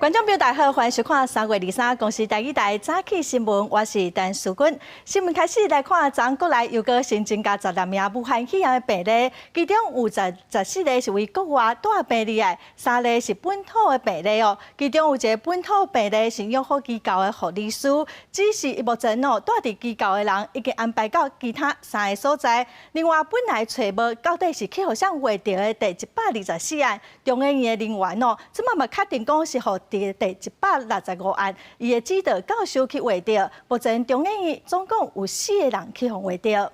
观众朋友大家好，欢迎收看3月23公司第一台早起新闻，我是陈淑君。新闻开始来看，昨国内又个新增加12名武汉肺炎的病例，其中有14例是为国外带病例的，3例是本土的病例哦。其中有一个本土病例是养护机构的护理师，只是目前带伫机构的人已经安排到其他3个所在。另外，本来找无到底是去互相画到的第124案中研院的人员哦，即马嘛确定讲是互第165案，伊的指导教授去画到，目前中研院总共有4个人去互画到。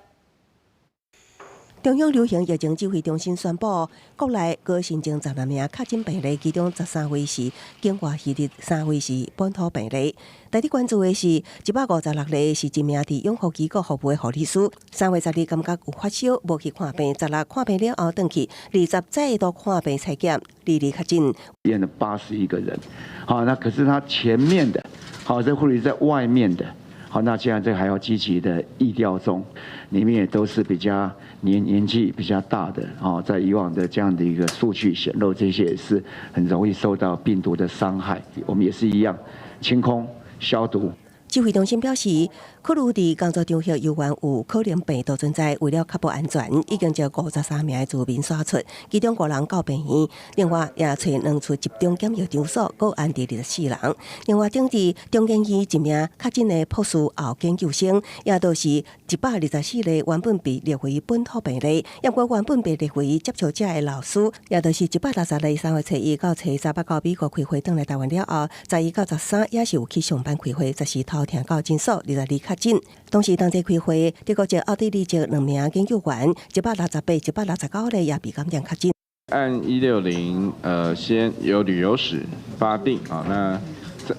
中央流行疫情指挥中心宣布，国内各新增12名确诊病例，其中13位是境外移入，3位是本土病例。特别关注的是156例是一名伫养护机构服务的护理师。3月12日感觉有发烧，无去看病，16看病了后回去，20再度看病采检，2例确诊。验了81个人，好，那可是他前面的，好，这护理在外面的。好，那现在这还要积极的疫调中，里面也都是比较年纪比较大的哦，在以往的这样的一个数据显露，这些也是很容易受到病毒的伤害。我们也是一样，清空消毒。指挥中心表示，考虑伫工作场合有关有可能病毒存在，为了确保安全，已经将53名居民刷出，其中5人到病院。另外，也找2处集中检疫场所，各安置24人。另外，整治中研院1名确诊的博士后研究生，也都是124例原本被列为本土病例，也过原本被列为接触者的老师，也都是160例。3月初1到初3到美国开会，回来台湾了后，11到13也是有去上班开会，就是头听到诊所22确诊。同时，当日开会，德国籍、奥地利籍2名研究员，168、169例也被感染确诊。按160先有旅游史发病啊，那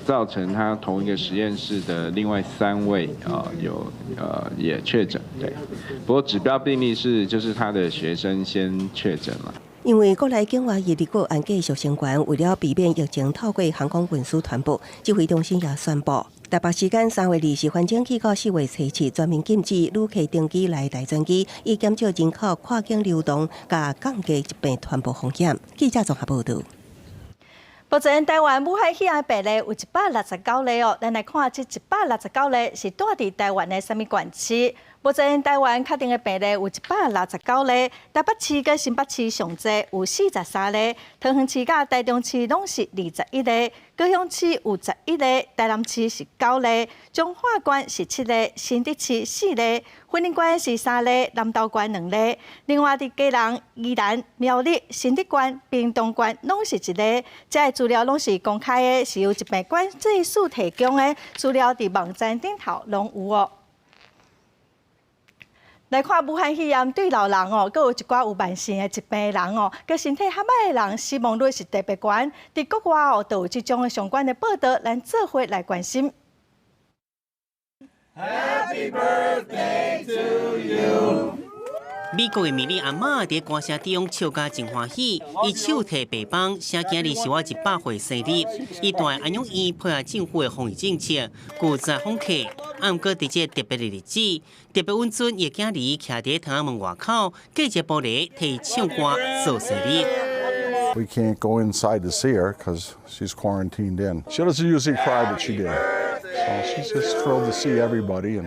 造成他同一个实验室的另外3位也确诊，对。不过指标病例就是他的学生先确诊了。因为国内境外移入个案继续升悬，为了避免疫情透过航空运输传播，指挥中心也宣布，台北时间3月20日反正起到4月初7，全面禁止旅客登机来台转机，以减少人口跨境流动，加降低疾病传播风险。记者综合报道。目前台湾武汉肺炎病例有169例哦，咱来看这169例是住伫台湾的什么县市？目前台湾确定的病例有169例，台北市跟新北市上侪有43例，桃园市甲台中市拢是21例，高雄市有11例，台南市是9例，彰化县是7例，新竹市4例，云林县是3例，南投县2例。另外伫基隆、宜兰、苗栗、新竹县、屏东县拢是1例。这些资料拢是公开的，是由疾病管制署提供的资料，伫网站顶头拢有哦。来看武汉肺炎对老人哦，佮有一寡有慢性的疾病的人哦，佮身体较歹的人死亡率是特别高。伫国外哦，都有这种的相关的报道，咱做伙来关心。Happy birthday to you。美国的米莉阿嬷伫歌声中笑甲真欢喜，伊手提白棒，写今日是我100岁生日。伊带安养院配合政府的防疫政策，顾在访客。啊，毋过伫这特别的日子，特别温存伊囝儿徛伫窗仔门外口，隔着玻璃替伊唱歌做生日。We can't go inside to see her because she's quarantined in. She doesn't usually cry, but she did. So she's just thrilled to see everybody.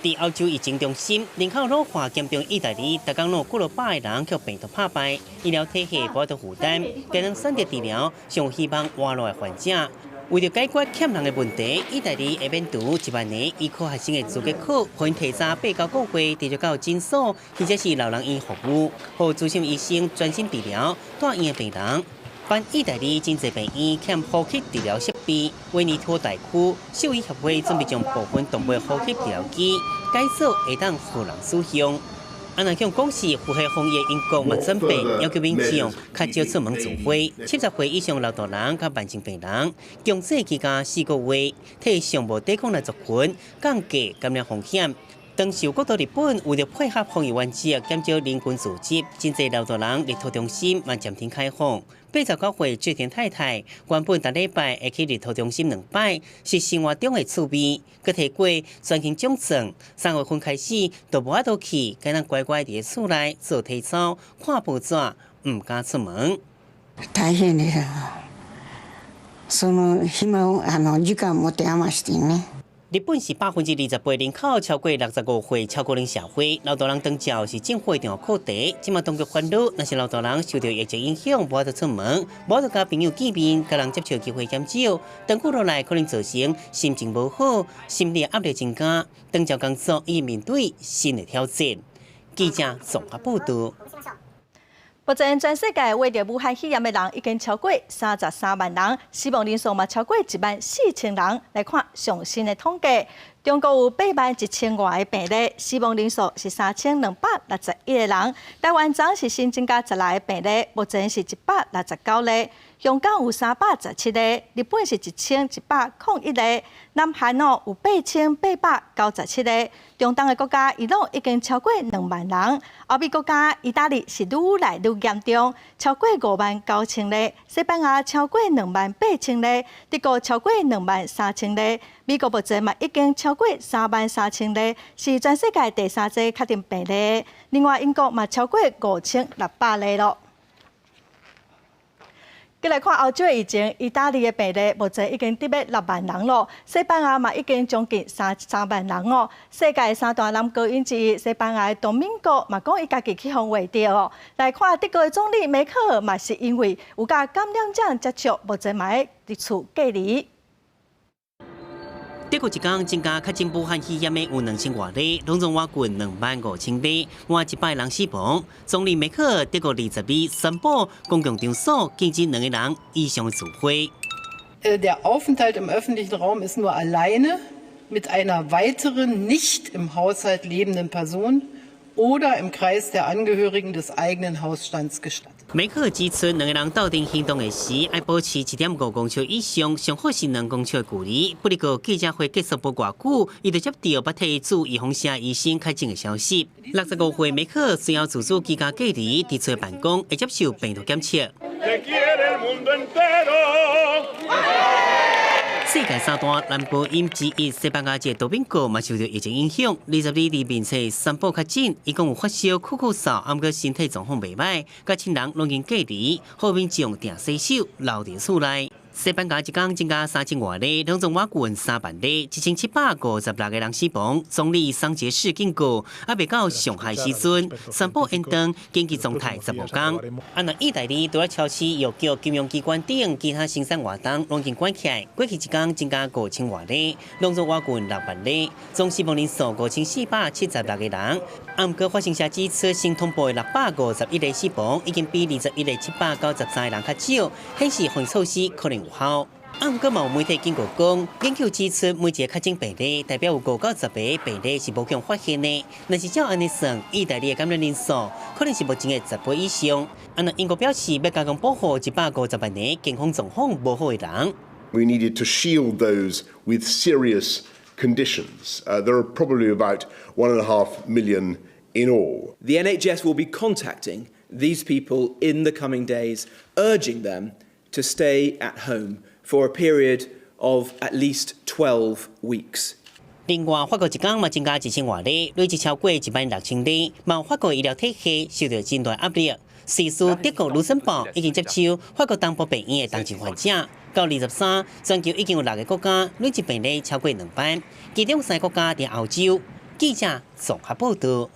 伫欧洲疫情中心，人口老化严重意大利，逐工有几落百个人却病毒破败，医疗体系无法度负担，才能选择治疗上希望活落的患者。为了解决欠人的问题，意大利下面读1万年医科学生的资格考，可以提早8到9月直接到诊所或者是老人院服务，让资深医生专心治疗住院的病人。反意大利真侪病院欠呼吸治疗设备，威尼托大区兽医协会准备将部分动物呼吸治疗机改造，会当互人使用。安南向讲是呼吸防疫英国嘛准备，要求民众较少出门聚会，70岁以上老大人甲慢性病人，强制期间4个月，替尚无抵抗力族群降低感染风险。当时国到日本为了配合防疫原则，减少人群聚集，真侪老大人日托中心嘛暂停开放。89岁最田太太原本逐礼拜会去日托中心2摆，是生活中的趣味。佮摕过全身肿症，3月份开始都无法度去，该咱乖乖伫厝内做体操、看报纸，唔敢出门。大変です。その暇を時間持て余してね。日本是28%人口超过65岁超高龄社会，老大人长照是政府一定要课题。今麦当局烦恼，若是老大人受到疫情影响，无法度出门，无法度甲朋友见面，甲人接触机会减少，长久落来可能造成心情无好、心理压力增加，长照工作已面对新的挑战。记者综合报道。目前全世界为着武汉肺炎的人已经超过33万人，死亡人数嘛超过14000人。来看上新的统计，中国有81000外的病例，死亡人数是3261个人。台湾昨是新增加16个病例，目前是169例。香港有317例，日本是1101例，南韩有8897例。中东的国家伊朗已经超过2万人，欧美国家意大利是愈来愈严重，超过59000例，西班牙超过28000例，德国超过23000例，美国目前嘛已经超过33000例，是全世界第3个确定病例。另外，英国嘛超过5600例咯。再来看欧洲的疫情，意大利的病例目前已经跌到6万人咯，西班牙嘛已经将近3万人哦。世界三大男高音之一，西班牙的多明戈嘛讲伊家己去防卫着哦。来看德国的总理梅克尔嘛是因为有甲感染者接触，目前嘛喺伫厝隔离。德国一天增加确诊武汉肺炎的有2000外例，拢总外近25000例，换100人死亡。总理梅克尔德国22宣布公共场所禁止2个人以上聚会。Der Aufenthalt im öffentlichen Raum ist nur alleine mit einer weiteren nicht im Haushalt lebenden Person oder im Kreis der Angehörigen des eigenen Hausstands gestattet. 梅克尔指出，2个人到庭行动的时，要保持1.5公尺以上，上好是2公尺的距离。不过记者会结束不偌久，伊就接到北体驻预防社医生确诊的消息。65岁梅克尔需要自主居家隔离，伫厝办公，会接受病毒检测。世界三大南部因之一西班牙籍多宾戈嘛受到疫情影响，22日面册宣布确诊，伊共有发烧、咳嗽，毋过身体状况袂歹，甲亲人拢经隔离，好民众定洗手，留伫厝内。西班牙一天增加3000外例，拢总外近3万例，1756个人死亡。总理桑杰士警告，还未到上海时阵，宣布延长紧急状态15天。那意大利除了超市、药局、金融机关等其他生产活动拢经关起来，过去一天增加5000外例，拢总外近6万例，总死亡人数5476个人。不过发生社指出，新通报的651例死亡，已经比21例793人较少，显示防疫措施可能有效。不过有媒体警告讲，研究指出，每一个确诊病例代表有5到10个病例是无强发现的。若是照安尼算，意大利的感染人数可能是目前的10倍以上。英国表示要加强保护150万人健康状况无好的人。We needed to shield those with serious conditions. There are probably about 1.5 million in all. The NHS will be contacting these people in the coming days, urging them to stay at home for a period of at least 12 weeks. 另外，法国一天嘛增加1000外例，累计超过16000例，嘛法国医疗体系受到真大压力。瑞士、德国、卢森堡已经接收法国东部病院的重症患者。到23，全球已经有6个国家累计病例超过2万，其中3个国家伫欧洲。记者综合报道。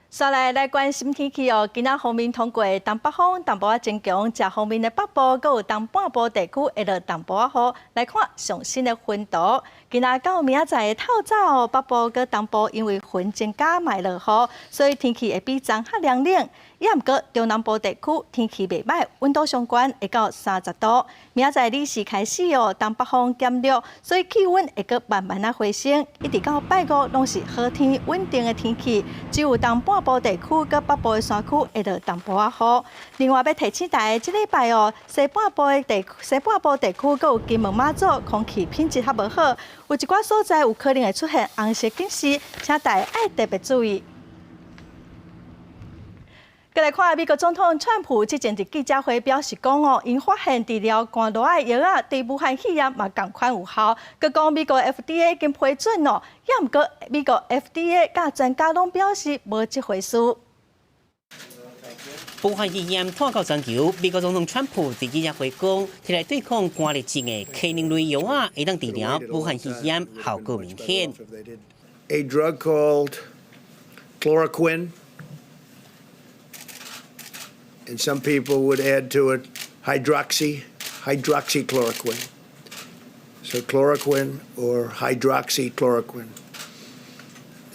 再来关心天气哦，今仔方面通过东北风淡薄仔增强，这方面的北部佮有东半部地区会落淡薄仔雨。来看上新的温度，今仔到明仔载透早，北部佮东部因为云增加埋落雨，所以天气会比昨较凉冷。也毋过中南部地区天气袂歹，温度上悬会到30度。明仔载日时开始哦，东北风减弱，所以气温会佮慢慢啊回升，一直到拜五拢是好天稳定的天气，只有东半部地区佮北部的山区会落淡薄仔雨。另外要提醒大家，这礼拜哦，西半部地区佮有金门马祖空气品质较无好，有一寡所在有可能会出现红色警示，请大家爱特别注意。再来看美国总统川普之前伫记者会表示讲哦，因发现治疗肝热的药啊，对武汉肺炎嘛同款有效。佮讲美国 FDA 已经批准哦，也毋过美国 FDA 甲专家拢表示无即回事。武汉肺炎拖到全球，美国总统川普第二日回讲，摕来对抗肝炎症的克宁类药啊，会当治疗武汉肺炎效果明显。A drug called chloroquine, and some people would add to it hydroxychloroquine. So chloroquine or hydroxychloroquine.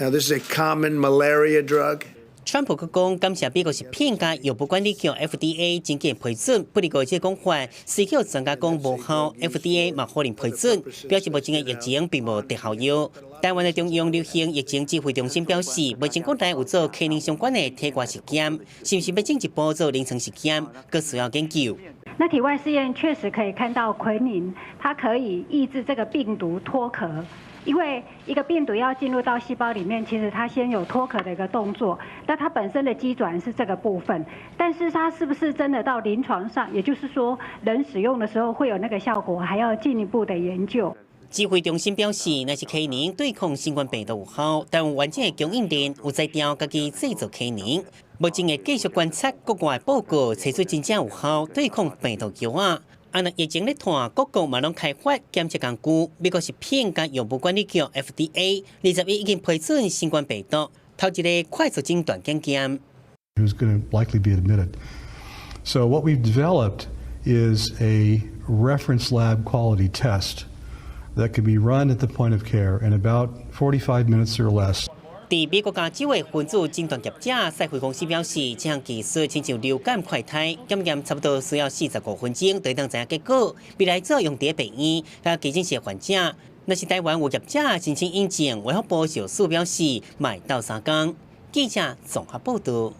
Now this is a common malaria drug. 川普佮讲，感谢美国食品加药物管理局 FDA 真正批准，不过这讲法，是叫专家讲无效 ，FDA 嘛可能批准，表示目前的疫情并无特效药。台湾的中央流行疫情指挥中心表示，目前国内有做克宁相关的体外实验，是不是要进一步做临床实验，佮需要研究。那体外试验确实可以看到奎宁，它可以抑制这个病毒脱壳。因为一个病毒要进入到细胞里面，其实它先有脱壳的一个动作，那它本身的机转是这个部分，但是它是不是真的到临床上，也就是说人使用的时候会有那个效果，还要进一步的研究。指挥中心表示，若是克宁对抗新冠病毒有效，但有完整的供应链有在调家己制造克宁。目前会继续观察国外报告，找出真正有效对抗病毒药啊。那疫情咧拖，各国嘛拢开发检测工具。美国食品甲药物管理局 FDA 20日已经批准新冠病毒头一个快速诊断检验。Who's going to likely be admitted? So what we've developed is a reference lab quality test that can be run at the point of care in about 45 minutes or less. 在美国加州的分子诊断业者赛辉公司表示，这项技术亲像流感快筛，检验差不多需要45分钟，就当知影结果。未来做用在病院甲急诊室患者。若是台湾有业者申请引进，卫福部小署表示，卖到3天。记者综合报道。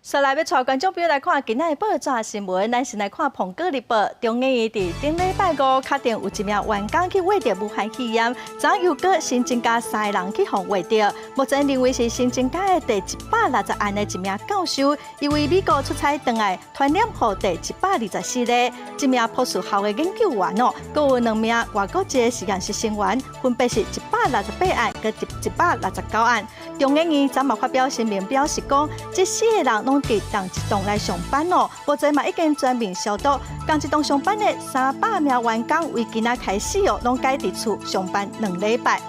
再来要带观众朋友来看今仔的报纸新闻，咱先来看《苹果日报》。中研院伫顶礼拜5确定有一名员工去挖着武汉肺炎，昨又搁新增加3个人去互挖着。目前认为是新增加的第160案的一名教授，因为美国出差回来传染予第124例。一名博士校的研究员阁有2名外国籍的实验室成员，分别是168案跟169案。中研院昨嘛发表声明表示讲，这4个人拢伫同一栋来上班目前嘛已经全面消毒。同一栋上班的300名员工，为今仔开始拢改伫厝上班2礼拜。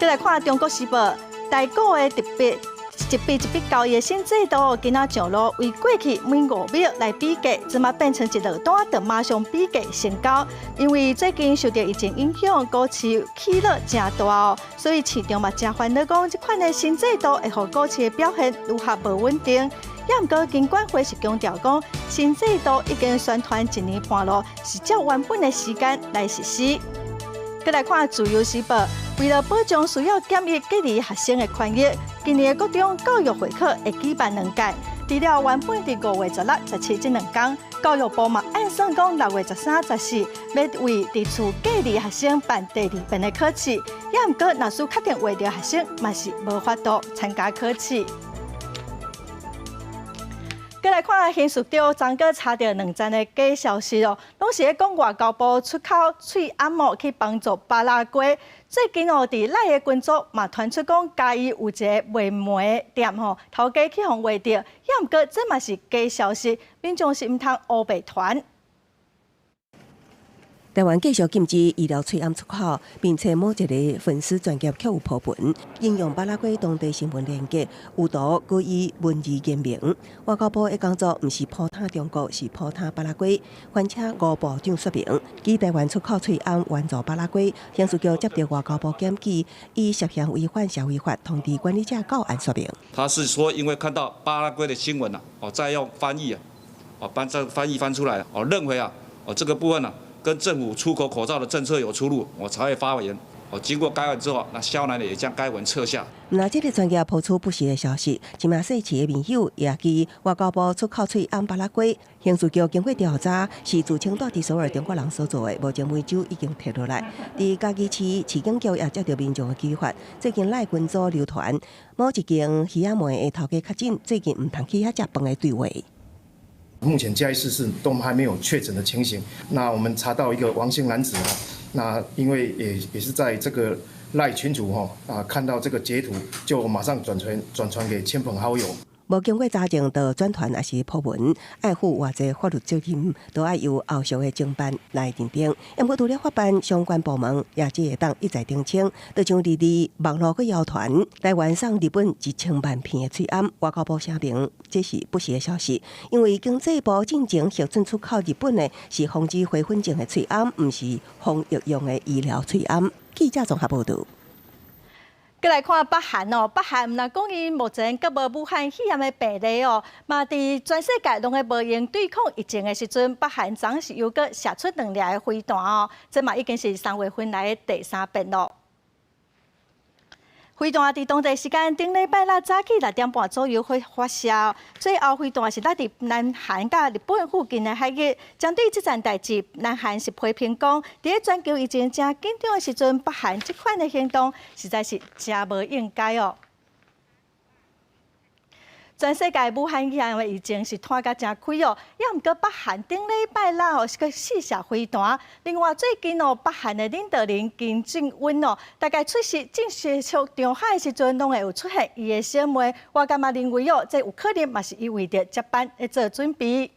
再来看《中国时报》，台股的特别一笔交易的新制度，今仔上路，为过去每5秒来比价，即马变成一落单就马上比价成交。因为最近受到疫情影响，股市起落真大所以市场嘛真烦恼讲，这款的新制度会互股市的表现愈合无稳定。也毋过，金管会是强调讲，新制度已经宣传1年半了，是照原本的时间来实施。再来看《自由时报》，为了保障需要检疫隔离学生的权益，今年的各种教育会考会举办2届。除了原本伫5月16、17这2天，教育部嘛按算讲6月13、14要为伫厝隔离学生办第2遍的考试。也毋过，若是确定画着学生，嘛是无法度参加考试。再来看刑事长昨个查到2件的假消息拢是咧讲外交部出口喙按摩去帮助巴拉圭。最近伫赖的群组嘛传出讲嘉义有一个卖梅店头家去互挖着，也毋过这嘛是假消息，民众是毋通乌白传。台湾继续禁止医疗喙暗出口，并且某一个粉丝专业却有破文，引用巴拉圭当地新闻连结，有图故意文字言明。外交部的工作毋是扑打中国，是扑打巴拉圭。关切吴部长说明，其台湾出口喙暗援助巴拉圭，刑事局接到外交部检举，以涉嫌违反社会法，通知管理者到案说明。他是说，因为看到巴拉圭的新闻再用翻译把这翻译翻出来认为这个部分跟政府出口口罩的政策有出入，我才会发文。经过该文之后，那肖南也将该文撤下。那这个专家抛出不实的消息，一名社区的民友也记外交部出口喙暗巴拉圭，刑事局经过调查，是自称住伫首尔中国人所做的，目前为止已经摕落来。伫嘉义市市警局也接到民众的举发，最近赖群组流传某一间鱼仔门的头家确诊，最近唔通去遐食饭的对话。目前嘉义市都还没有确诊的情形。那我们查到一个王姓男子那因为也是在这个赖群组看到这个截图，就马上转传给亲朋好友。无经过查证的转传也是破文，爱负偌济法律责任，都要由后续的侦办来认定。因过除了法办相关部门，也只会当一再澄清，就像网络个谣传，台湾送日本1000万片的翠暗，外交部声明这是不实的消息，因为经济部进前核准出口日本的是防止花粉症的翠暗，唔是防疫用的医疗翠暗。记者综合报道。再来看北韩哦，北韩若讲伊目前甲无武汉肺炎的病例哦，嘛伫全世界拢会无用对抗疫情的时阵，北韩总是又搁射出2粒的飞弹哦，这嘛已经是3月份来的第3遍咯。飞弹伫当地时间顶礼拜六早起6点半左右发射，最后飞弹是落伫南韩甲日本附近的海域。针对这件代志，南韩是批评讲，伫全球疫情正紧张的时阵，北韩这款的行动实在是真无应该哦。全世界武汉肺炎的疫情是拖甲真开哦，也毋过北韩顶礼拜六哦是个试射飞弹。另外最近哦，北韩的领导人金正恩哦，大概出席正式出上海的时阵，拢会有出现伊的小妹。我感觉认为哦，这有可能嘛是伊为着接班来做准备。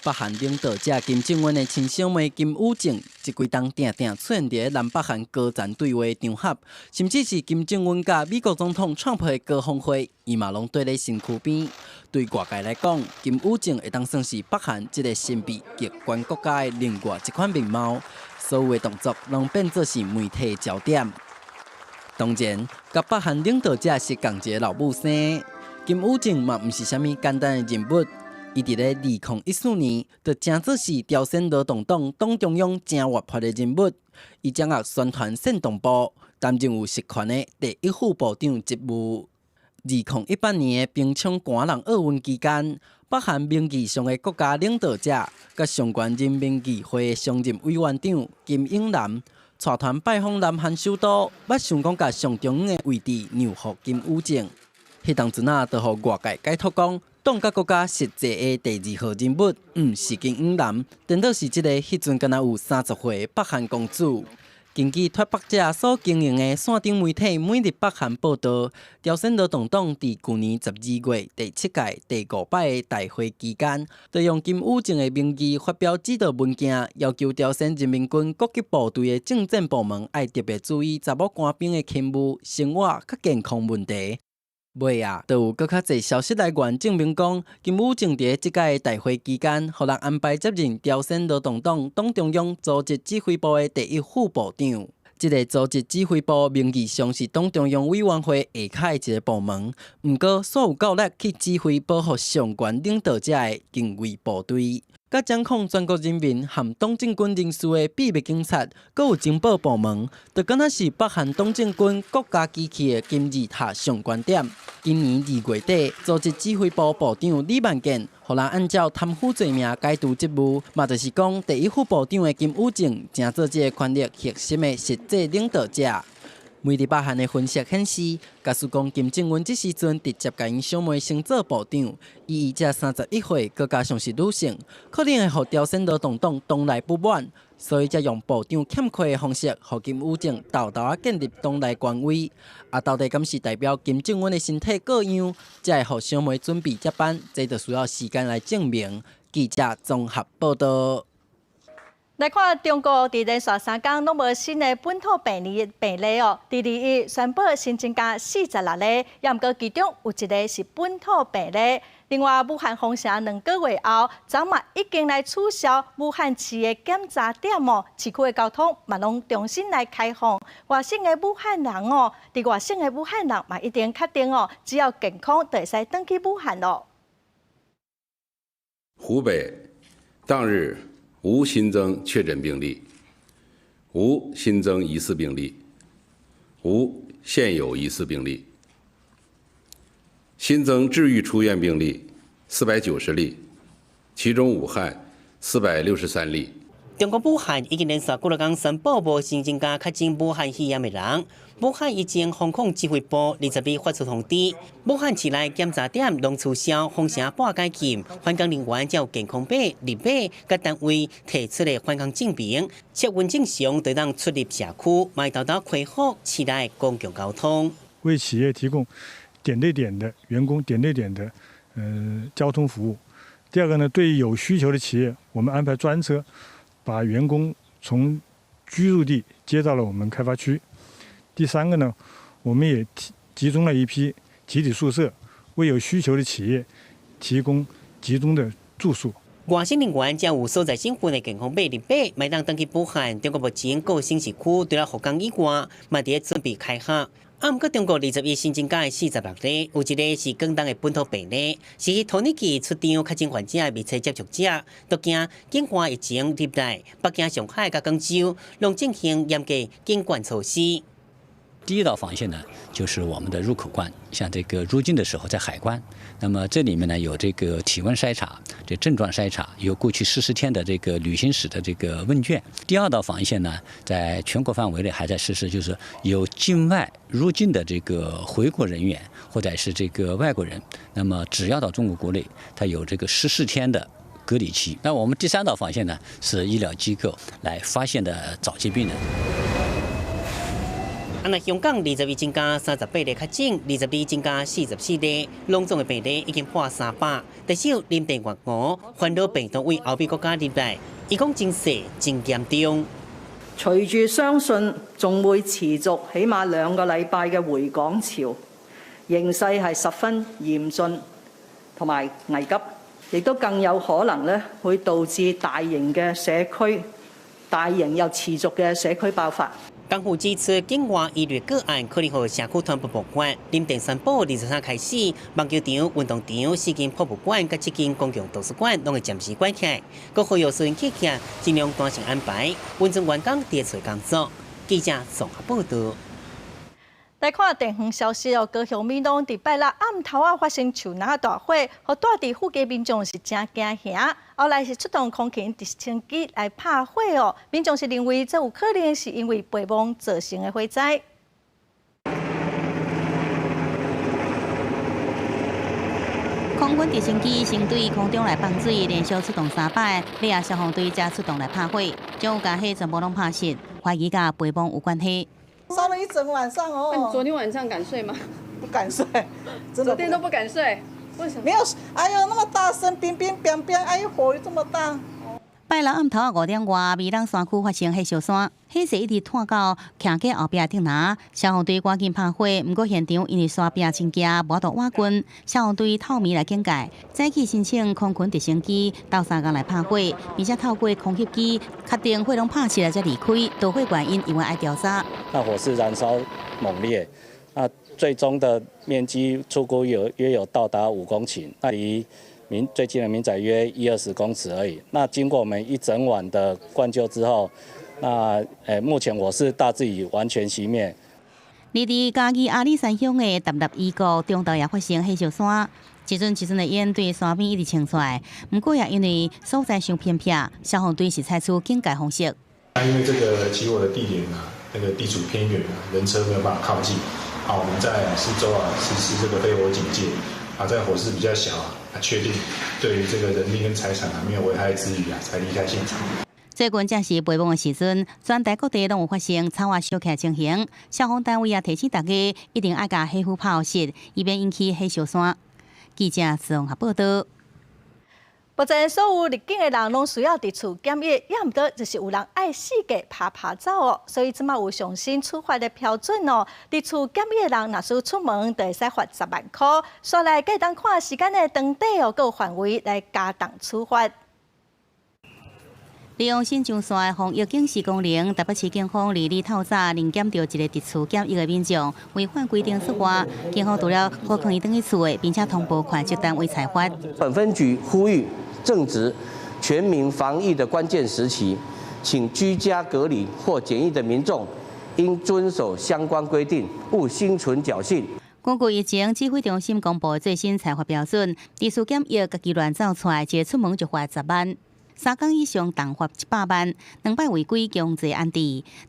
北韩领导者金正恩的亲小妹金宇正，这几冬定定出现伫南北韩高层对话场合，甚至是金正恩甲美国总统川普的高峰会，伊嘛拢对咧身躯边。对外界来讲，金宇正会当算是北韩这个神秘极权国家的另外一款面貌，所有的动作拢变作是媒体焦点。当然，甲北韩领导者是同一个老母生，金宇正嘛毋是啥物简单的人物。伊伫咧2014年，就正做是朝鲜劳动党党中央正活泼的人物。伊掌握宣传煽动部，担任有实权的第1副部长职务。2018年的平昌寒人奥运期间，北韩名义上的国家领导者，甲上关人民议会的常任委员长金英男，带团拜访南韩首都，捌想讲甲上中央的位置让予金宇正。迄当阵啊，就互外界解读讲。党甲国家实际的第2号人物，毋是金英男，颠倒是即个迄阵敢若有30岁的北韩公主。根据脱北者所经营的线顶媒体《每日北韩》报道，朝鲜劳动党伫去年12月第7届第5摆的大会期间，就用金宇正的名义发表指导文件，要求朝鲜人民军各级部队的政战部门要特别注意查某官兵的勤务、生活甲健康问题。尾啊，就有搁较侪消息来源证明讲，金宇正伫即届大会期间，互人安排接任朝鲜劳动党党中央组织指挥部的第1副部长。即个组织指挥部名义上是党中央委员会下骹的一个部门，毋过煞有够力去指挥保护上悬领导者的警卫部队。甲掌控全国人民含党政军人士的秘密警察，阁有情报部门，就敢若是北韩党政军国家机器的金字塔上悬点。今年2月底，组织指挥部部长李万健，互人按照贪腐罪名解除职务，嘛就是讲第1副部长的金宇正，正做这个权力核心的实际领导者。每日北韩的分析显示，假使讲金正恩这时阵直接甲因小妹升做部长，伊这31岁，佮加上是女性，可能会互朝鲜劳动党党内不满，所以才用部长欠缺的方式，互金宇正豆豆建立党内官位。到底敢是代表金正恩的身体各样，才会互小妹准备接班？这就需要时间来证明。记者综合报道。来看中国伫连续3天拢无新的本土病例哦，第2日宣布新增加46例，也毋过其中有1个是本土病例。另外，武汉封城2个月后，昨嘛已经来取消武汉市的检查点哦，市区的交通嘛拢重新来开放。外省的武汉人哦，伫外省的武汉人嘛一定确定哦，只要健康就会使登去武汉咯。湖北当日无新增确诊病例，无新增疑似病例，无现有疑似病例。新增治愈出院病例490例，其中武汉463例。中国武汉已经连续几日宣布无新增加确诊武汉肺炎的人。武汉疫情防控指挥部22日发出通知，武汉市内检查点拢取消封城半解禁，返工人员只有健康码、入码，甲单位提出的返工证明，测温正常，就当出入社区，卖豆豆恢复市内公共交通。为企业提供点对点的员工点对点的交通服务。第二个呢，对于有需求的企业，我们安排专车把员工从居住地接到了我们开发区。第三个呢，我们也集中了一批集体宿舍，为有需求的企业提供集中的住宿。外省人员才有所在省份的健康码入码，卖当登记武汉。中国目前各省市区除了福冈以外，嘛伫准备开学。不过中国21日新增加的46例，有一例是广东的本土病例，是土耳其出场确诊患者的密切接触者，都惊境外疫情入来，北京、上海甲广州拢进行严格监管措施。第一道防线呢，就是我们的入口关，像这个入境的时候在海关，那么这里面呢有这个体温筛查、这症状筛查，有过去14天的这个旅行史的这个问卷。第二道防线呢，在全国范围内还在实施，就是有境外入境的这个回国人员或者是这个外国人，那么只要到中国国内，他有这个14天的隔离期。那我们第三道防线呢，是医疗机构来发现的早期病人。香港22日增加38例确诊，22日增加44例，拢总的病例已经破300。特首林郑月娥烦恼病毒为欧美国家入来，伊讲真细真严重。隨住相信仲會持續起碼2個禮拜嘅回港潮，形勢係十分嚴峻同埋危急，亦都更有可能咧會導致大型嘅社區、大型又持續嘅社區爆發。港府指出，境外疫例個案可能和社區傳播無關。林鄭宣布23日開始，網球場、運動場、4間博物館、甲7間公共圖書館攏會暫時關起來。各呼籲私人企業盡量彈性安排，穩陣員工秩序工作。記者綜合報道。來看電風消息哦，高雄民眾禮拜六暗頭啊發生樹林大火，和住佇附近民眾是真驚嚇。後來是出動空勤直升機來拍火哦，民眾是認為這有可能是因為背亡造成的火災。空軍直升機先對空中來放水，連續出動3擺，尾仔消防隊才出動來拍火，將有家伙全部攏拍熄，懷疑甲背亡有關係。燒了一整晚上哦。那你昨天晚上敢睡嗎？不敢睡，昨天都不敢睡，為什麼？沒有，哎呦，那麼大聲，乒乒乓乓，哎呦，火這麼大。拜六暗頭5點外，美朗山區發生火燒山，火勢一直拖到徛喺後壁頂拿，消防隊趕緊拍火，不過現場因為山壁清潔，無到瓦棍，消防隊透明來警戒，早起申請空軍直升機到3天來拍火，並且透過空氣機確定火龍拍起來才離開，導火原因因為愛調查。那火勢燃燒猛烈，那最終的面積粗估約有到達5公頃，那離最近的民宅約20公尺而已。那經過我們一整晚的灌救之後，那目前火勢大致已完全熄滅。離嘉義阿里山鄉的獨立醫局中晝也發生火燒山，一陣的煙對山邊一直衝出來，不過也因為所在太偏僻，消防隊是採取警戒方式。因為這個起火的地點啊，那個地處偏遠啊，人車沒有辦法靠近。我們在四周實施這個飛火警戒。在火勢比較小確定對於這個人命跟財產沒有危害之餘才離開現場。最近正是背亡的時陣，全台各地攏有發生草瓦燒起情形。消防單位也提醒大家一定要把火虎拍熄，以免引起火燒山。記者綜合報道。目前所有入境的人拢需要佇厝檢疫，也毋過就是有人愛四界拍走哦，所以即馬有上新處罰的標準哦。佇厝檢疫的人若是出門，就會使罰10萬塊。所來計當看時間的長短哦，佮範圍來加重處罰。利用新上線的防疫警示功能，台北市警方2日透早連檢到一個佇厝檢疫的民眾違反規定出外，警方除了可可以登去厝的，並且通報款職單位裁罰。本分局呼籲正值全民防疫的關鍵時期，請居家隔離或檢疫的民眾應遵守相關規定，勿心存僥倖。根據疫情指揮中心公布的最新裁罰標準，佇厝檢疫家己亂走出來，一出門就罰10萬。3天以上重罚100万，2摆违规强制安置。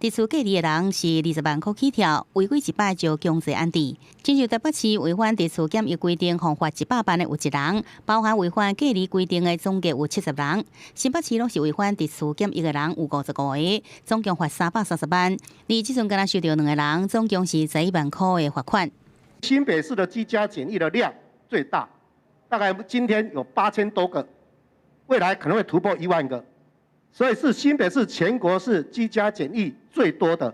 伫厝隔离的人是20万块起跳，违规1摆就强制安置。亲像台北市违反伫厝检疫规定，罚100万的有1人，包含违反隔离规定的总计有70人。新北市拢是违反伫厝检疫的人有55个，总共罚330万。而即阵敢若收到2个人，总共是11万块的罚款。新北市的居家检疫的量最大，大概今天有8000多个，未来可能会突破1万个，所以是新北市全国是居家检疫最多的。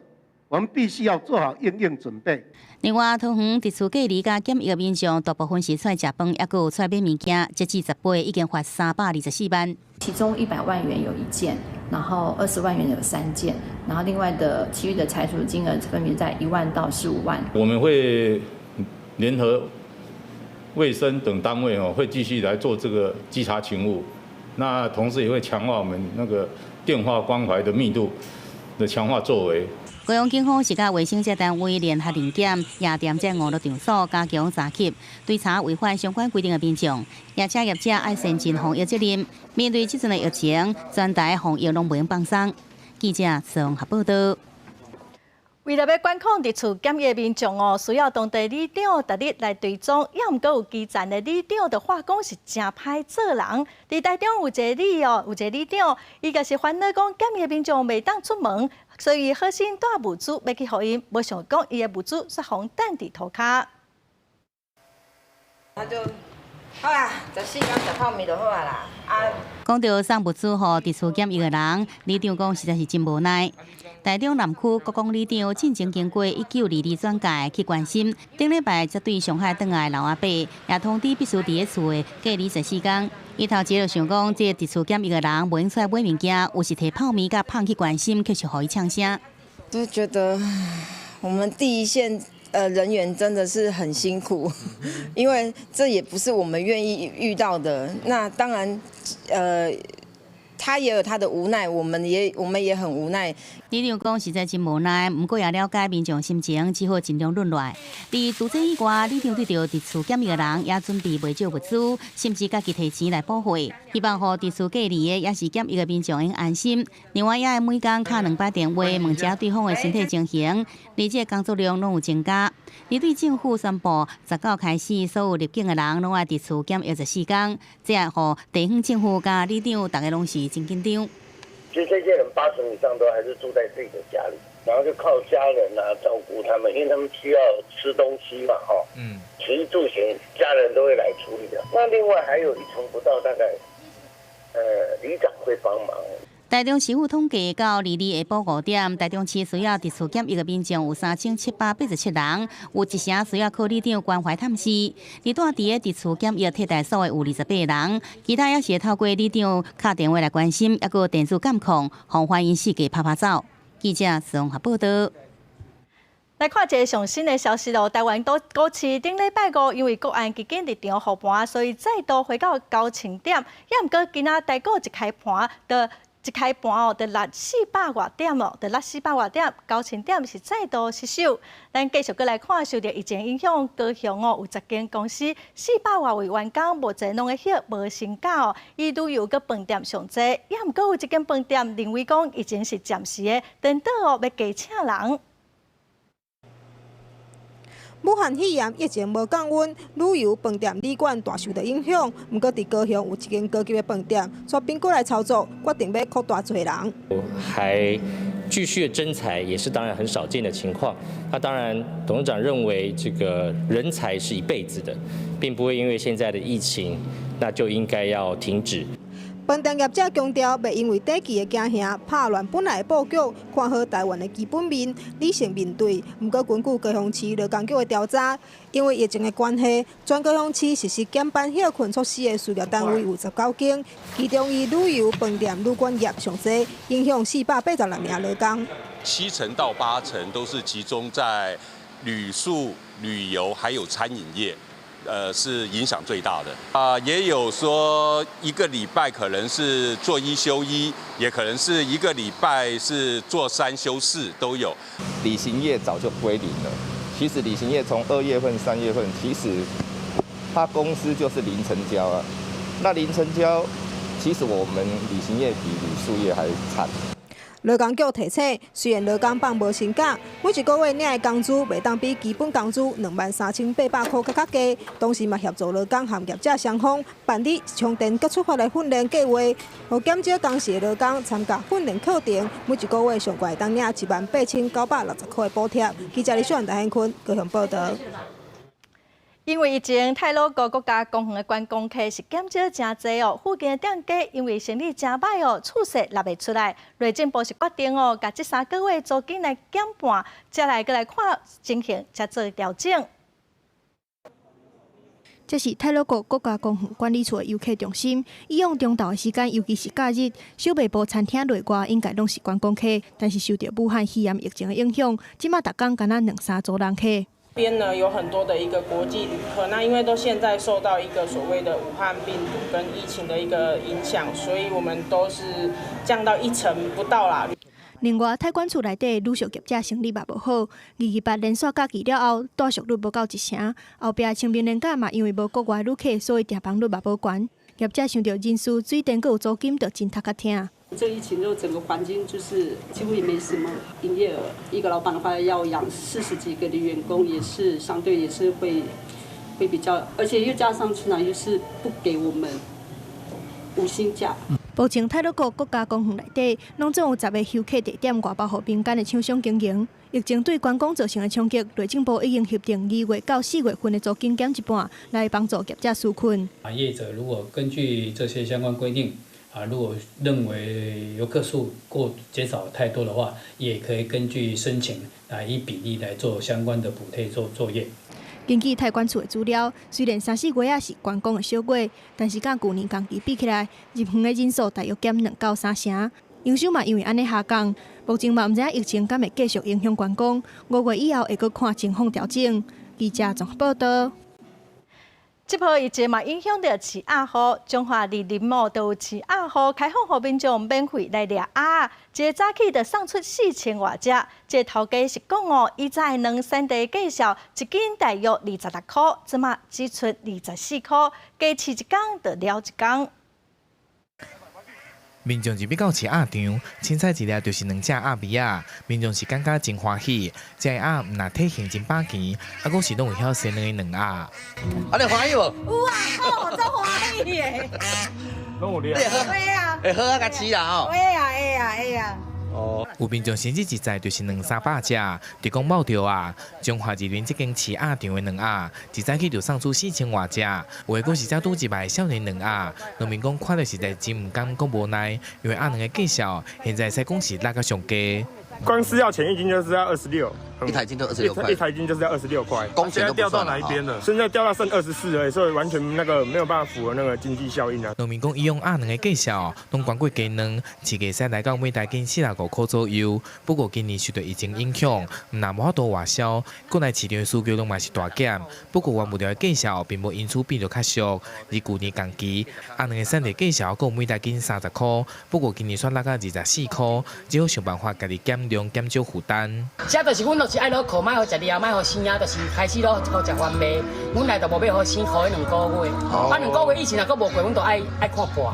我们必须要做好应应准备。另外，桃园伫厝隔离甲检疫的民众，大部分是出来食饭，也有出来买物件。截至10月，已经罚324万。其中100万元有1件，然后20万元有3件，然后另外的其余的财处金额分别在1万到15万。我们会联合卫生等单位会继续来做这个稽查勤务，那同时也会强化我们那个电话关怀的密度的强化作为。高雄警方是甲卫生这单位联合联检夜店这5路场所加强查缉，追查违反相关规定的民众，夜车业者爱先尽防疫责任。面对这阵的疫情，全台防疫拢不用放松。记者综合报道。为了要管控伫厝检疫的民众需要当地里长逐日来追踪，也毋过有基层的里长就话讲是真歹做人。伫台中有一个里长，伊就是烦恼讲检疫的民众袂当出门，所以好心带物资要去互因，没想讲伊的物资煞放等伫涂骹。他就好啊，14天食泡面就好啊啦。讲到送物资互伫厝检疫的人，里长讲实在是真无奈。台中南区国公里长进前经过1922转介去关心，顶礼拜则对上海转来的老阿伯也通知必须伫咧厝的隔离14天。伊头前就想讲，这伫厝检疫的人无用出来买物件，有时摕泡面甲胖去关心，确实互伊呛声。就觉得我们第一线人员真的是很辛苦，因为这也不是我们愿意遇到的。那当然，他也有他的无奈，我们也很无奈。里长讲实在真无奈，不过也了解民众心情，只好尽量忍耐。伫除这以外，里长对着伫厝检疫的人也准备袂少物资，甚至家己提钱来补汇，希望互伫厝隔离的也是检疫的民众能安心。另外，也会每天敲2摆电话，问者对方的身体情形，而且工作量拢有增加。而对政府宣布19开始，所有入境的人拢要伫厝检疫14天，这也互地方政府甲里长大家拢是真紧张。其实这些人80%以上都还是住在自己的家里，然后就靠家人照顾他们，因为他们需要吃东西嘛，食衣住行，家人都会来处理的。那另外还有1成不到，大概里长会帮忙。台中市府统计到22下晡5点，台中市需要伫厝检疫的民众有3787人，有1成需要靠里长关怀探视。而住伫伫厝检疫替代所的有28人，其他也是透过里长敲电话来关心，也有电子监控，防欢迎四界拍拍走。记者综合报道。来看一个上新的消息咯，台湾股市顶礼拜5因为国安基金入场护盘，所以再度回到高清点。也毋过今仔台股一开盘就落400多点哦，就落400多点，高清点是再度失守。咱继续过来看，受到疫情影响，高雄有10间公司400多位员工目前拢会歇无薪假哦。伊旅游个饭店上济，也毋过有一间饭店认为讲已经是暂时的，等到要加请人。武汉肺炎疫情无降温，旅游、饭店、旅馆大受到影响。不过，伫高雄有一间高级的饭店，刷评估来操作，决定要扩大做人。还继续征才，也是当然很少见的情况。那当然，董事长认为这个人才是一辈子的，并不会因为现在的疫情，那就应该要停止。饭店业者强调，袂因为短期的惊吓拍乱本来的布局，看好台湾的基本面，理性面对。不过，根据高雄市劳工局的调查，因为疫情的关系，全高雄市实施减班休困措施的事业单位有19间，其中以旅游、饭店、旅馆业上济，影响486名劳工。7成到8成都是集中在旅宿、旅游还有餐饮业。是影响最大的也有说1个礼拜可能是做1休1，也可能是1个礼拜是做3休4都有。旅行业早就归零了，其实旅行业从2月份、3月份，其实他公司就是零成交啊。那零成交，其实我们旅行业比旅宿业还惨。劳工局提醒，虽然劳工放无薪假，每一个月领的工资袂当比基本工资23800块较低，同时嘛协助劳工和业者双方办理充电甲出发的训练计划，互减少工时的劳工参加训练课程，每一个月上悬会当领18960块的补贴。记者李秀兰、戴hen坤高雄报道。因为疫情，太鲁阁国家公园的观光客是减少真济哦。附近的店家因为生意真歹哦，厝势拿袂出来。内政部是决定哦，甲这3个月租金来减半，再来看情形，才做调整。这是太鲁阁国家公园管理处的游客中心，以往中昼的时间，尤其是假日，小卖部、餐厅内外应该拢是观光客，但是受到武汉肺炎疫情的影响，即马逐工敢若2-3组人客。边呢有很多的一个国际旅客，那因为都现在受到一个所谓的武汉病毒跟疫情的一个影响，所以我们都是降到1成不到啦。另外，太管处内底旅宿业者生意嘛无好，28连续假期了后，大续率无到1成，后壁清明年假嘛因为无国外旅客，所以订房率嘛无悬。业者想到人事、水电还有租金，就真较疼。这疫情就整个环境就是几乎也没什么营业额，一个老板的话要养40几个的员工，也是相对也是会比较，而且又加上去呢，又是不给我们无薪假。目前太鲁阁国家公园内底，拢总有10个休客地点外包予民间的厂商经营。疫情对观光造成的冲击，内政部已经协定2月到4月份的租金减一半，来帮助业者纾困。业者如果根据这些相关规定，如果认为游客数减少太多的话，也可以根据申请来以比例来做相关的补贴作业。根据太管处的资料，虽然3-4月是观光的小月，但是甲去年同期比起来，入园的人数大约减2到3成，营收嘛因为安尼下降。目前嘛毋知影疫情敢会继续影响观光，5月以后会阁看情况调整。记者综合报道。这波疫情嘛影响到饲鸭户，中华梨林哦都有饲鸭户开放予民众免费来掠鸭，一个早起就送出4000多只。这个头家是讲哦，以前的两产地介绍，一斤大约26块，即马只出24块，加饲一天就了一天。民众入去到饲鸭场，凊彩一粒就是2只鸭尾仔，民众是感觉真欢喜。这个鸭唔但体型真把钱，还是拢有晓生两个卵鸭。你欢喜无？有啊，我真欢喜耶！拢有咧。会啊。会好啊，甲饲啦吼。会啊。哦，有民众甚至一载就是200-300只，就讲冒着啊！中华宜林这间饲鸭场的卵鸭，一早起就送出4000多只，有的阁是才拄一摆少年卵鸭。农民讲看到实在真唔甘，讲无奈，因为鸭卵的介绍，现在使讲是拉个上价。光是要前一斤就是要26，一台斤都26块，一台斤就是要26块。现在掉到哪一边了？现在掉到剩24而已，所以完全没有办法符合那个经济效应啊。农民讲伊用鸭卵的介绍，拢光过鸡卵，饲价使来到每台斤45块左右。不过今年受到疫情影响，唔那无法度外销，国内市场的需求拢嘛是大减。不过原物料的介绍并无因此变得较俗，而去年同期鸭卵的产地介绍共每台斤30块，不过今年却落到24块，只好想办法家己减量减少负担。这就是阮就是爱落课，卖互食了，卖互生啊，就是开始落好食番麦。阮内就无要互生课的2个月，2个月以前若阁无过，阮就爱看破。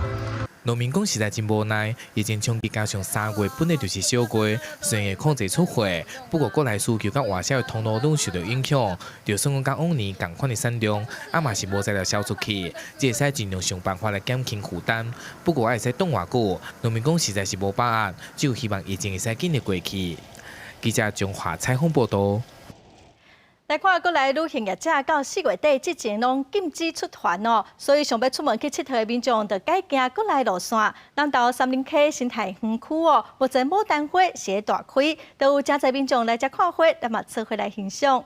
农民讲实在真无奈，疫情冲击加上3月本来就是小月，虽然控制出货，不过国内需求甲外销的通路拢受到影响。就算讲甲往年同款的产量，嘛是无再来销出去，只会使尽量想办法来减轻负担。不过会使冻偌久，农民讲实在是无把握，只有希望疫情会使紧日过去。记者中华采访报道。来看，国内旅行业者到4月底之前拢禁止出团哦，所以想要出门去佚佗的民众，就改行国内路线。咱到三林溪生态园区哦，目前牡丹花是大开，都有真侪民众来遮看花，咱嘛做回来欣赏。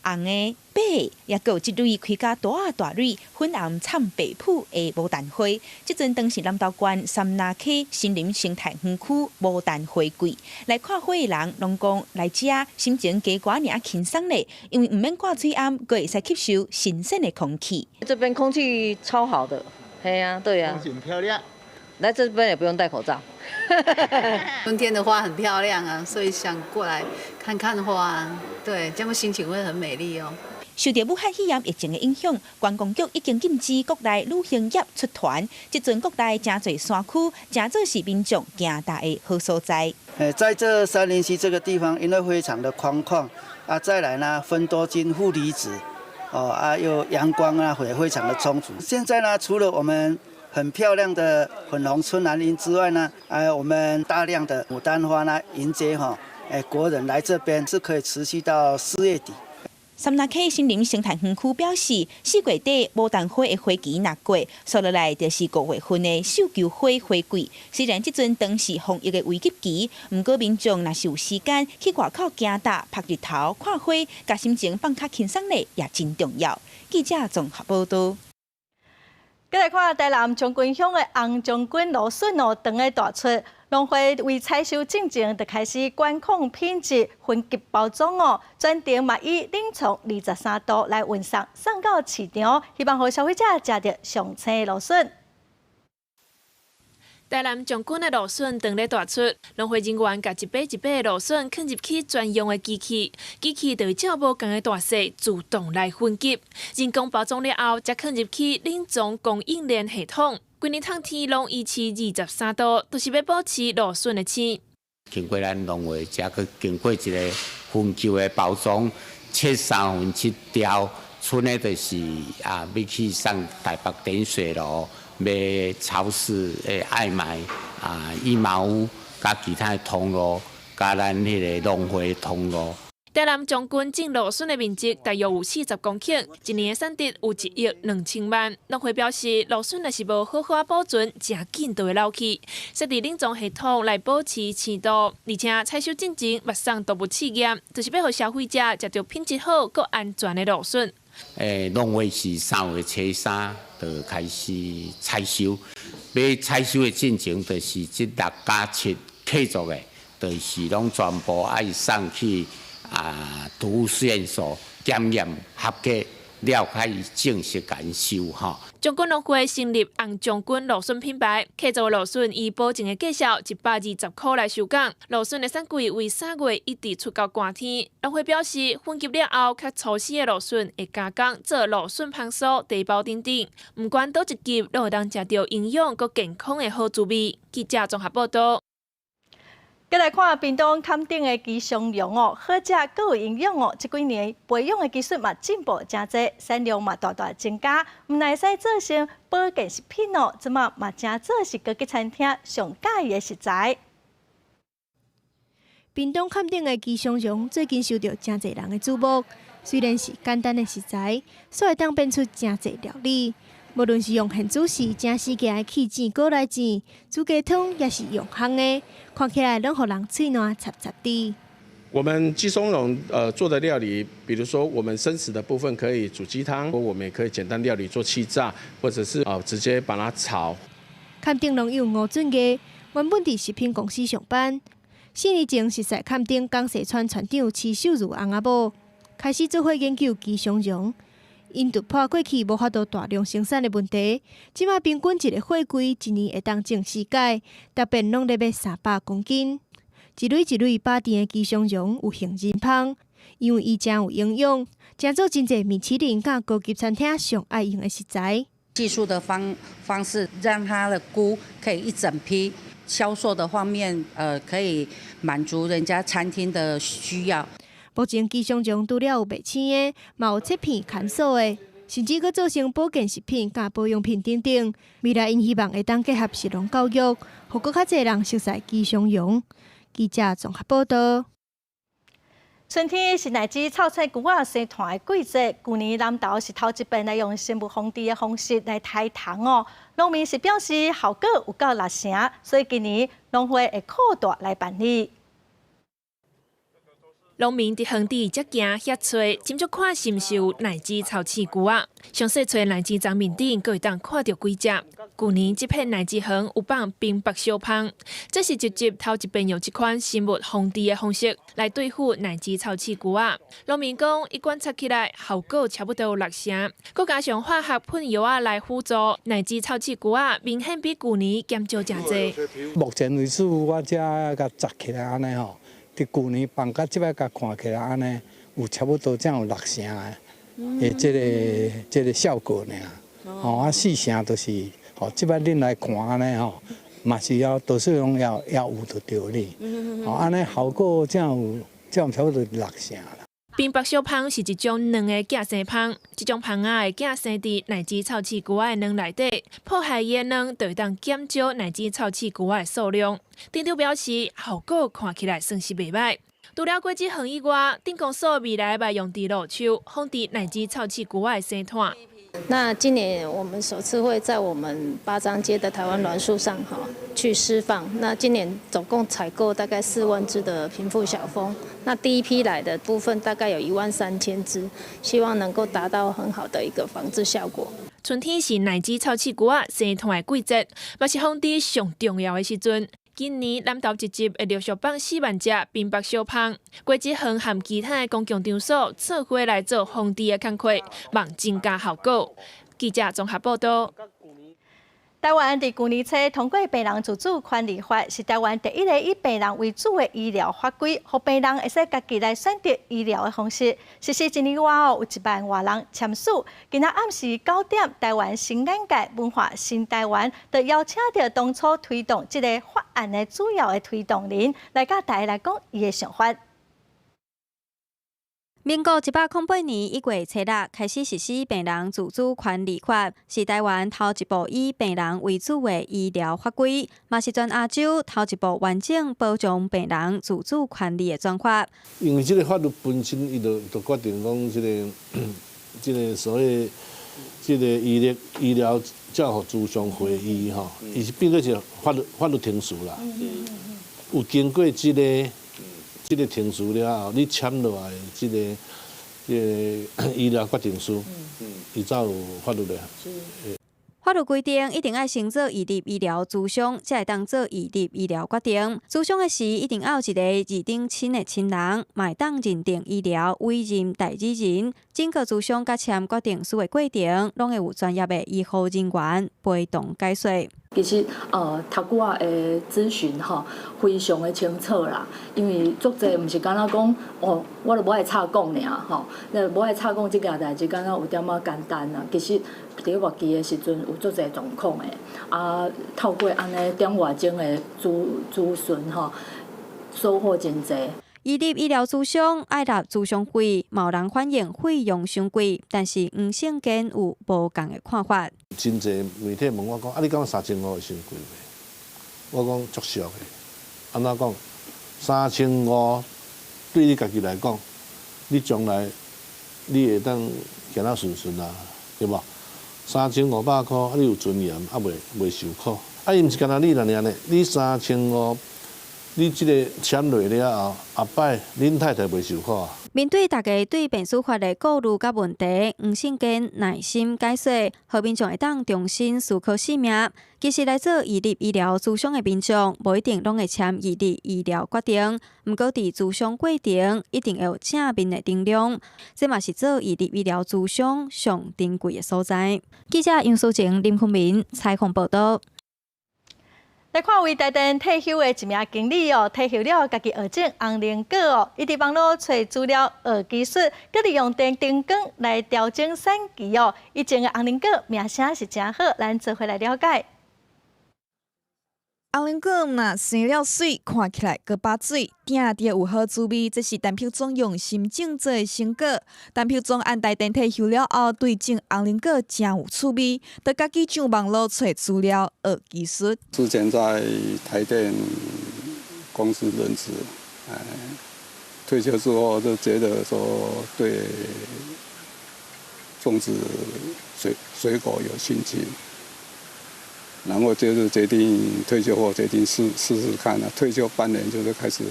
红的、白的，也有一蕊开甲大大蕊、粉红灿白谱的牡丹花。即阵当时南投县三林溪森林生态园区牡丹花季，来看花的人拢讲来遮心情加寡尔轻松咧，因为唔免挂嘴暗，阁会使吸收新鲜的空气。这边空气超好的，嘿呀，对呀，风景漂亮。来这边也不用戴口罩。春天的花很漂亮啊，所以想过来看看花啊。对，这样心情会很美丽哦。受到武汉肺炎疫情的影响，观光局已经禁止国内旅行业出团。即阵国内真侪山区，真做是民众行大的好所在。在这三林溪这个地方，因为非常的空旷啊，再来呢，芬多精、负离子，又阳光啊，也非常的充足。现在呢，除了我们很漂亮的粉红春兰林之外呢，还有我们大量的牡丹花呢，迎接国人来这边是可以持续到4月底。三那溪森林生态园区表示，4月底牡丹花的花期若过，接落来就是5月份的绣球花花季。虽然即阵当是防疫的危急期，不过民众若是有时间去外口行踏、晒日头、看花，甲心情放较轻松咧，也真重要。记者综合报道。再来看台南将军乡的红将军芦笋长个大出，农会为采收进前就开始管控品质、分级包装专程嘛以冷藏23度来运送到市场，希望让消费者吃到上青的芦笋。台南将军的芦笋长咧大出，农会人员甲一把一把的芦笋放入去专用的机器，机器就会照无同的大小自动来分级，人工包装了后，再放入去冷藏供应链系统。规年冬天拢维持23度，都是要保持芦笋的鲜。经过咱农会，再去经过一个分级的包装，切3/7条，剩的就是要去送台北点水路。买超市的爱买羽毛屋，甲其他的通路，甲咱迄个农会通路。台南将军种芦笋的面积大约有40公顷，一年的产值有1亿2千万。农会表示，芦笋若是无好好保存，真紧就会老去。设置冷藏系统来保持鲜度，而且采收进前马上动物试验，就是要让消费者食到品质好、佮安全的芦笋。农会是3月初3就开始采收，要采收的进程就是这6加7客族的，就是拢全部爱送去毒物实验所检验合格了，开始正式检收哈。将军农会成立红将军芦笋品牌，客族芦笋以保证的价格120块来收港。芦笋的产季为3月一直出到寒天。农会表示，分级了后，较粗细的芦笋会加工做芦笋香酥、茶包等等。不管倒一级，都会当食到营养佮健康的好滋味。记者综合报道。再来看屏东坎顶的鸡胸羊好食佮有营养这几年培养的技术嘛进步真侪，产量嘛大大增加，唔乃使做成保健食品即嘛真做是高级餐厅上佳宜的食材。屏东坎顶的鸡胸羊最近受到真侪人的注目，虽然是简单的食材，却会当变出真侪料理。无论是用现煮时正时间的起煎锅来煎，煮鸡汤也是用烘的，看起来拢互人嘴软插插的。我们鸡松茸做的料理，比如说我们生食的部分可以煮鸡汤，我们也可以简单料理做气炸，或者是直接把它炒。坎顶农友吴俊基原本伫食品公司上班，4年前是在坎顶港西村村长徐秀如翁仔某，开始做伙研究鸡胸羊。因突破过去无法度大量生产的问题，即马平均一个货柜一年会当种4届，特别拢咧要300公斤。一蕊一蕊巴甜的鸡胸羊有杏仁香，因为伊真有营养，真做真侪米其林甲高级餐厅上爱用的食材。技术的方式让它的菇可以一整批，销售的方面可以满足人家餐厅的需要。目前鸡胸羊除了有卖青的，嘛有切片砍素的，甚至佫做成保健食品、甲保养品等等。未来因希望会当结合食农教育，互佫较侪人熟悉鸡胸羊。记者综合报道。春天是乃至草菜菇生团的季节，去年南投是头一遍来用生物防治的方式来抬糖农民是表示效果有够热成，所以今年农会会扩大来办理。农民伫荒地才行遐找，斟酌看是毋是有乃至草刺菇详细找乃至长面顶，阁会当看到几只。去年这片乃至园有放冰白小芳，这是直接头一遍用这款生物防治的方式来对付乃至草刺菇农民讲，伊观察起来效果差不多有60%，佮加上化学喷药来辅助，乃至草刺菇明显比去年减少真侪。目前为止，我只甲摘起来安尼伫去年放甲即摆甲看起来安尼，有差不多才有60%的。的这个效果呢。哦，啊，四成都是，哦，即摆恁来看安尼吼，嘛是要多数拢要有就对哩。哦，安尼效果才有差不多6成啦。冰白小芳是一种卵的寄生芳，这种芳仔会寄生伫乃至草刺菇仔的卵内底，破坏伊的卵，就会当减少乃至草刺菇仔的数量。店长表示，效果看起来算是袂歹。除了果子园以外，电工所未来要用伫路树，防治乃至草刺菇仔的生炭。那今年我们首次会在我们八张街的台湾栾树上去释放。那今年总共采购大概4万只的平腹小蜂。那第一批来的部分大概有13000只，希望能够达到很好的一个防治效果。春天是乃至草刺菇仔生炭的季节，嘛是防治上重要的时阵。今年南投一集会陆续放4万只冰白小芳，果子园和其他的公共场所策划来做防治的工作，望增加效果。记者综合报道。台湾伫去年初通过病人自主管理法，是台湾第一个以病人为主的医疗法规，让病人会使家己来选择医疗的方式。实施1年外有1万多人签署。今仔暗时9点，台湾新眼界文化新台湾，就邀请到当初推动这个法案的主要的推动人，来甲大家来讲伊的想法。民国108年1月7日开始实施病人自主管理法，是台湾头一部以病人为主的医疗法规，嘛是全亚洲头一部完整保障病人自主管理的专法。因为这个法律本身，伊就决定讲这个所谓这个医疗照护咨询会议吼，伊是变做是法律程序啦。有经过这个程序了后，你签落来这个医疗决定书，伊才有法律的。法律规定，一定要先做预立医疗咨询，才会当做预立医疗决定。咨询的时，一定要有一个二等亲的亲人，嘛会当认定医疗委任代理人。整个咨询甲签决定书的过程，拢会有专业的医护人员陪同解说。其实头久啊的咨询吼，非常的清楚啦。因为足济毋是敢若讲哦，我就无爱插讲尔吼，无爱插讲即件代志，敢若有点仔简单啦。其实伫外期的时阵有足济状况的，透过安尼点外钟的咨询吼，收获真济。伊立医疗咨询爱纳咨询费，有人反映费用伤贵，但是黄胜坚有无共的看法。真侪媒体问我讲，你讲3500会伤贵袂？我讲足俗的，安怎讲？3500对你家己来讲，你将来你会当行得顺顺啊，对无？3500块，你有尊严，袂受苦。伊毋是干那你啦呢？你3500。你这个签落了后，后摆恁太太袂受苦啊。面对大家对变书法的顾虑甲问题，黄胜坚耐心解说，互民众会当重新思考性命。其实来做预立医疗咨询的民众，无一定拢会签预立医疗决定，毋过伫咨询过程一定要有正面的定量，这嘛是做预立医疗咨询上珍贵的所在。记者杨淑晴、林坤明采访报道。来看为台电退休的一名经理退休了，家己学种红菱果伊伫网络找资料学技术，佮利用电光来调整产期以前的红菱果名声是真好，咱做回来了解。红菱果若生了水，看起来佮把水，定定有好滋味。这是陈票总用心种做的成果。陈票总按台电退休了后，对种红菱果真有趣味，就家己上网络找资料学技术。之前在台电公司任职，退休之后就觉得说对种植水果有兴趣。然后就是决定退休后决定试试看啊，退休半年就是开始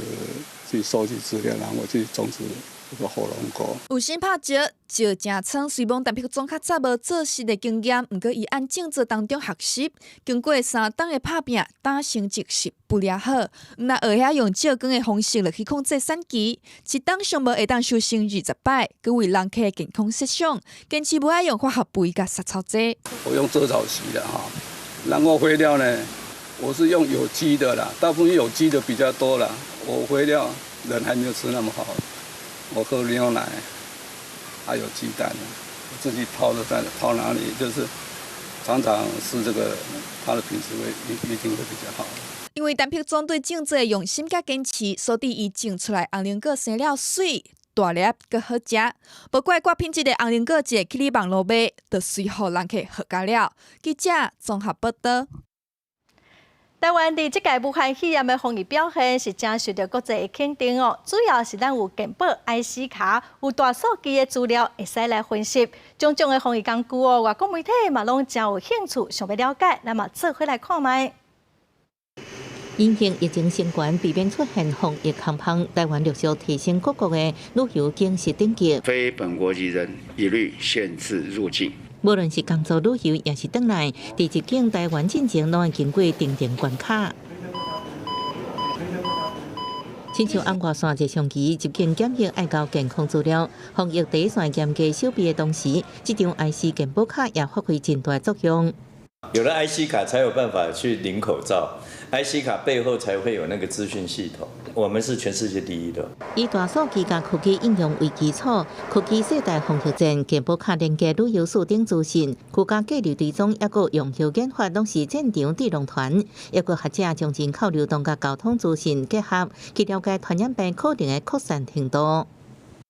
去收集资料，然后去种植这个火龙果。有心拍石真仓，虽望陈票总较早无做事的经验，不过伊按种植当中学习，经过3档的拍拼，打成绩是不了好。若学遐用照光的方式来去控制产期，一档上无会当收成20摆，佮为人客健康设想，坚持无爱用化学肥甲杀草剂。我用遮草席的哈。然后肥料呢，我是用有机的啦，大部分有机的比较多啦。我肥料人还没有吃那么好，我喝牛奶，还有鸡蛋，自己泡哪里，就是常常是这个它的品质一定会比较好。因为单品总对种植的用心甲坚持，所以伊种出来红菱果生了水。大粒佮好食，不怪高品质的红菱果节去你网络买，就随互人客喝咖了。记者综合报道。台湾伫即届武汉肺炎的防疫表现是真受到国际的肯定哦，主要是咱有健保 IC 卡，有大数据的资料会使来分析。种种的防疫工具哦，外国媒体嘛拢真有兴趣想要了解，那么做回来看卖。因应疫情升悬，避免出现防疫空棚，台湾陆续提升各国的旅游警示等级。非本国籍人一律限制入境。无论是工作旅游，也是转来，伫入境台湾进前，拢会经过定点关卡。亲像按外线热相机入境检疫爱交健康资料，防疫第一线严格守备的同时，这张 IC 健保卡也发挥真大作用。有了 IC 卡，才有办法去领口罩。IC 卡背后才会有那个资讯系统，我们是全世界第一的。以大数据加科技应用为基础，科技世代防疫战，健保卡连接旅游数顶资讯，国家隔离追踪，抑个用药研发拢是战场智囊团，抑个学者将人口流动甲交通资讯结合，去了解传染病可能的扩散程度。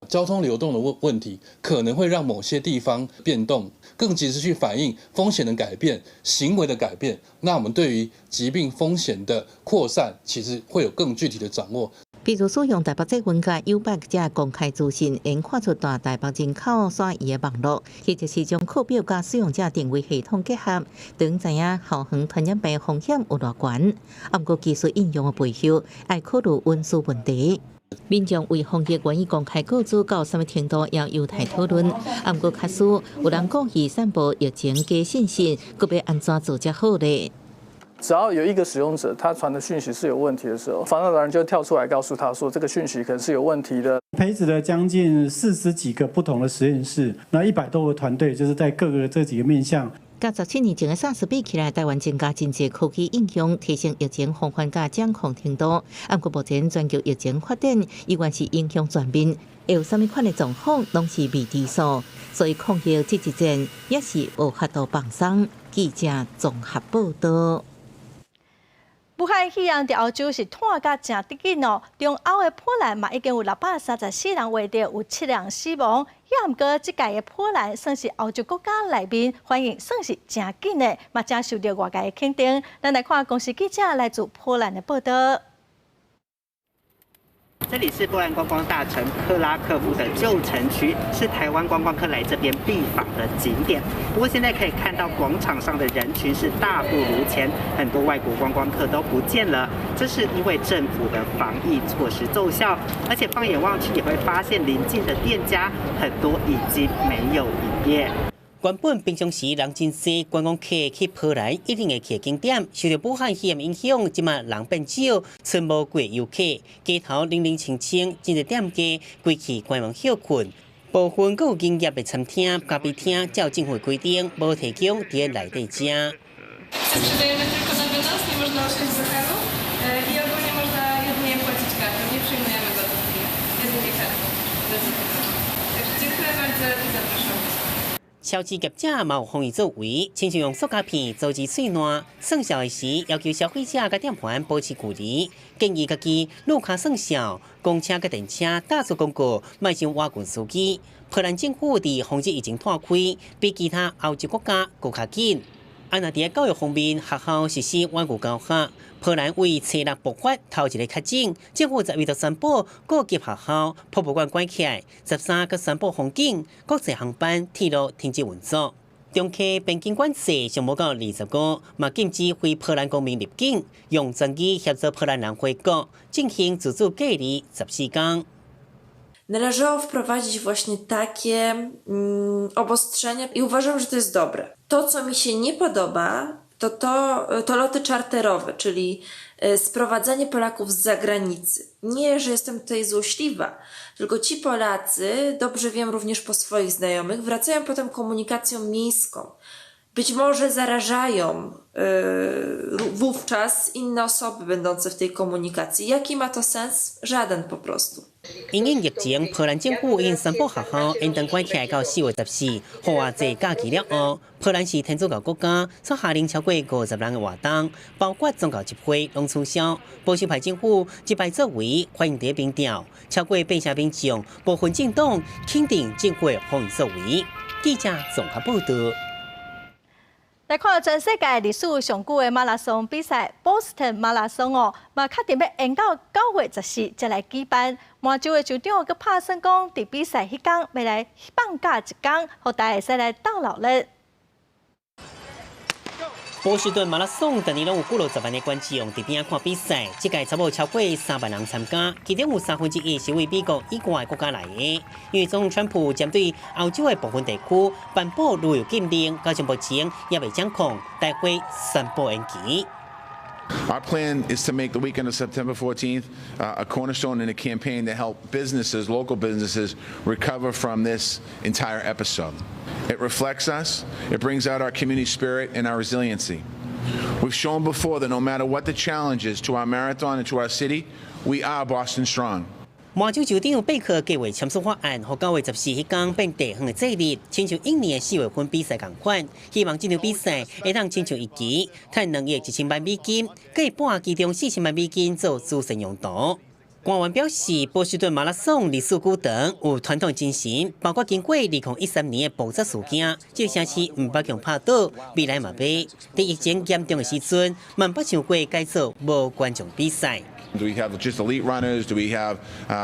交通流动的问题可能会让某些地方变动，更及时去反映风险的改变、行为的改变。那我们对于疾病风险的扩散，其实会有更具体的掌握。比如使用台北捷运甲优百这公开资讯，能看出大台北人口刷伊的网络，或者是将课表甲使用者定位系统结合，等知影后方传染病风险有偌悬。不过技术应用的背后，要考虑运输问题。民众为防疫愿意公开告知到什么程度，也有待讨论。不过，确实有人讲伊散播疫情假信息，佮要安怎做才好呢？只要有一个使用者他传的讯息是有问题的时候，防疫人就跳出来告诉他说，这个讯息可能是有问题的。培植了将近40几个不同的实验室，那100多个团队，就是在各个这几个面向。甲17年前的SARS比起来，台湾增加真济科技应用，提升疫情防范甲掌控程度。不过目前全球疫情发展依然是影响全面，会有什么款的状况，拢是未知数。所以抗疫这一战也是无法度放松。记者综合报道。武汉肺炎伫欧洲是拖甲真得紧哦，中欧的波兰嘛已经有634人话着，有7人死亡。也毋过，即届的波兰算是欧洲国家内面反应算是真紧的，嘛真受到外界的肯定。咱来看公司记者来自波兰的报道。这里是波兰观光大城克拉科夫的旧城区，是台湾观光客来这边必访的景点。不过现在可以看到广场上的人群是大不如前，很多外国观光客都不见了。这是因为政府的防疫措施奏效，而且放眼望去也会发现邻近的店家很多已经没有营业。原本平常时人真多，观光客去波兰一定会去景点，受到武汉肺炎影响，即马人变少，剩无几游客，街头零零清清，真侪店家归去关门休困。部分佫有营业的餐厅、咖啡厅，照政府规定，无提供伫内底食。消资业者嘛有防疫作为，亲像用塑胶片阻止喙烂，算笑的时要求消费者甲店盘保持距离，建议家己路卡算笑，公车甲电车打出广告，卖上瓦罐司机。波兰政府伫防止疫情拓开，比其他欧洲国家更较紧。啊，那伫教育方面，学校实施远距教学。波兰为初6爆发头一个确诊，政府10月就宣布各级学校、博物馆关起来，13个宣布封境，国际航班、铁路停止运作。中科边境管制上无到20个，嘛禁止非波兰公民入境，用专机协助波兰人回国，进行自主隔离14天。Należało wprowadzić właśnie takie obostrzenia i uważam, że to jest dobre. To, co mi się nie podoba, to loty czarterowe, czyli sprowadzanie Polaków z zagranicy. Nie, że jestem tutaj złośliwa, tylko ci Polacy, dobrze wiem również po swoich znajomych, wracają potem komunikacją miejską. być może zarażają wówczas inne osoby będące w tej komunikacji. Jaki ma to sens? Żaden po prostu. 因应疫情，荷兰政府已经宣布学校应当关起来到4月14，夏话节假期了后，荷兰是天主教国家，所下令超过50人的活动，包括宗教集会拢取消。保守派政府一败作为反映第一民调，超过80%民众部分政党肯定政府的防疫作为。记者综合报道。来看全世界历史上久的马拉松比赛波士顿马拉松哦，嘛确定要延到9月14才来举办。满洲的酋长佮拍算讲，伫比赛迄天要来放假一天，互大家会使来斗闹热。波士顿马拉松当年拢有90万的观众伫边看比赛，这届差不多超过3万人参加，其中有1/3是为美国以外的国家来的。因为总统川普针对欧洲的部分地区颁布旅游禁令，到目前也未掌控，大会宣布延期。Our plan is to make the weekend of September 14th a cornerstone in a campaign to help businesses, local businesses, recover from this entire episode. It reflects us, it brings out our community spirit and our resiliency. We've shown before that no matter what the challenges to our marathon and to our city, we are Boston strong. 马州州长贝克计划签署法案，和9月14迄天变地方的节日，亲像1年4月份比赛同款。希望这场比赛会当亲像一期，赚2亿1千万美金，计半其中40万美金做慈善用途。官员表示，波士顿马拉松历史久长，有传统精神，包括经过2013年的爆炸事件，这个城市唔捌强拍倒，未来嘛袂。在疫情严重的时阵，万不想过改做无观众比赛。Do we have just elite runners? Do we have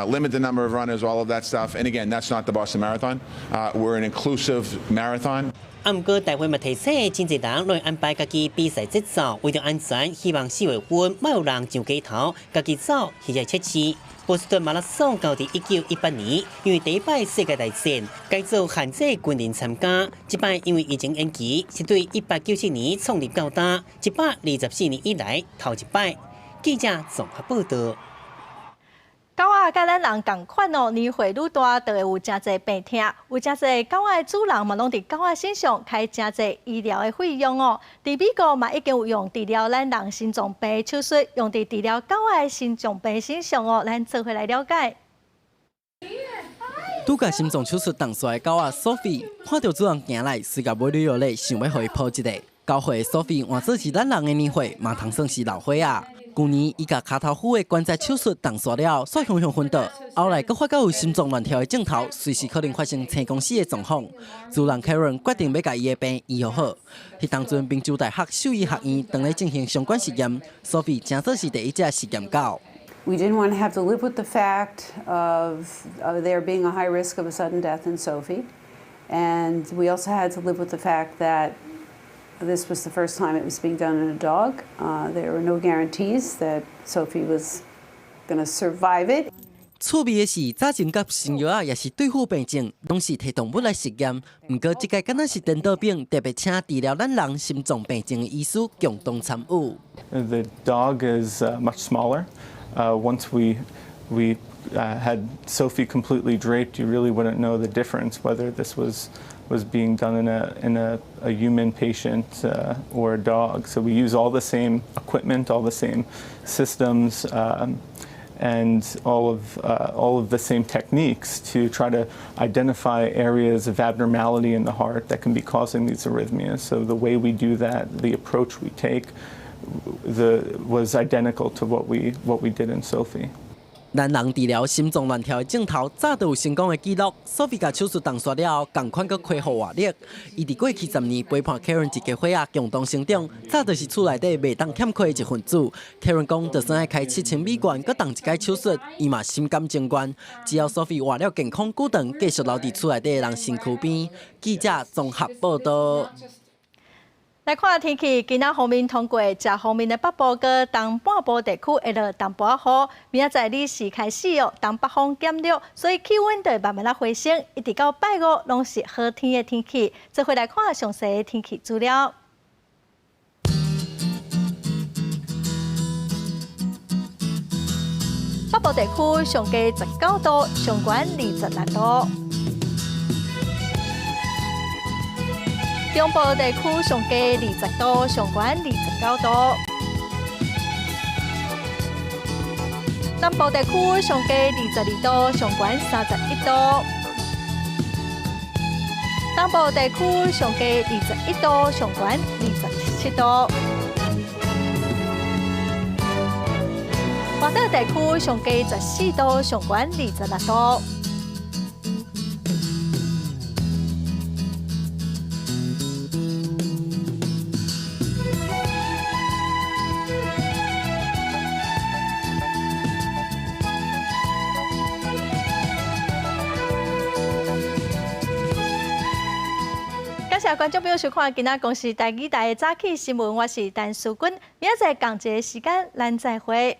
limited number of runners? All of that stuff. And again, that's not the Boston Marathon. We're an inclusive marathon. 啊，不过大会嘛提醒，真侪人来安排家己比赛节奏，为着安全，希望4月份莫有人上街头，家己走或者测试。波士顿马拉松到伫1918年，因为第一摆世界大战改做限制军人参加，这摆因为疫情延期，是对1897年创立到达124年以来头一摆。记者综合报道。狗仔甲咱人同款哦，年岁愈大，就会有真侪病痛。有真侪狗仔的主人嘛，拢伫狗仔身上开真侪医疗的费用哦。伫美国嘛，已经有用治疗咱人心脏病的手术，用伫治疗狗仔的心脏病身上哦。咱做伙来了解。拄甲心脏手术动出来的狗仔 Sophie， 看到主人行来，随甲尾落咧，想要互伊抱一个。9岁的 Sophie 换做是咱人的年岁，嘛通算是老岁啊。去年伊甲骹头虎的关节手术动煞了，煞向昏倒，后来佫发觉有心脏乱跳的症头，随时可能发生成功死的状况。主人 Karen 决定要甲伊的病医好。迄当阵，宾州大学兽医学院正咧进行相关实验 ，Sophie 正做是第一只实验狗。We didn't want to have to live with the fact of there being a high risk of a sudden death in Sophie, and we also had to live with the fact that this was the first time it was being done in a dog. There were no guarantees that Sophie was going to survive it. 趣味的是，早前甲新药啊，也是对付病症，拢是摕动物来实验。不过，这届敢若是颠倒病，特别请治疗咱人心脏病症的医师共同参与。The dog is much smaller. Once we had Sophie completely draped, you really wouldn't know the difference whether this was being done in a human patient or a dog. So we use all the same equipment, all the same systems, and all of the same techniques to try to identify areas of abnormality in the heart that can be causing these arrhythmias. So the way we do that, the approach we take, was identical to what we did in Sophie. 咱人治疗心脏乱跳的镜头，早就有成功的记录。Sophie 甲手术动煞了，同款佮恢复活力。伊伫过去10年陪伴 Karen 一家伙仔共同成长，早就是厝内底袂当欠缺的一份子。Karen 讲，就算要开7000美元，佮动一届手术，伊嘛心甘情愿。只要 Sophie 活了健康久长，继续留伫厝内底的人身躯边。记者综合报道。来看天气，今仔方面通过正方面的北部跟东半部地区会落淡薄仔雨。明仔载日时开始哦，东北风减弱，所以气温就会慢慢啊回升，一直到拜五拢是好天的天气。这回来看详细的天气资料。北部地区上低19度，上悬26度。中部地区上低20度，上悬29度；南部地区上低22度，上悬31度；东部地区上低21度，上悬27度；华岛地区上低14度，上悬26度。感谢观众朋友收看今仔公视第2台的早起新闻，我是陈淑君，明仔载同一个时间咱再会。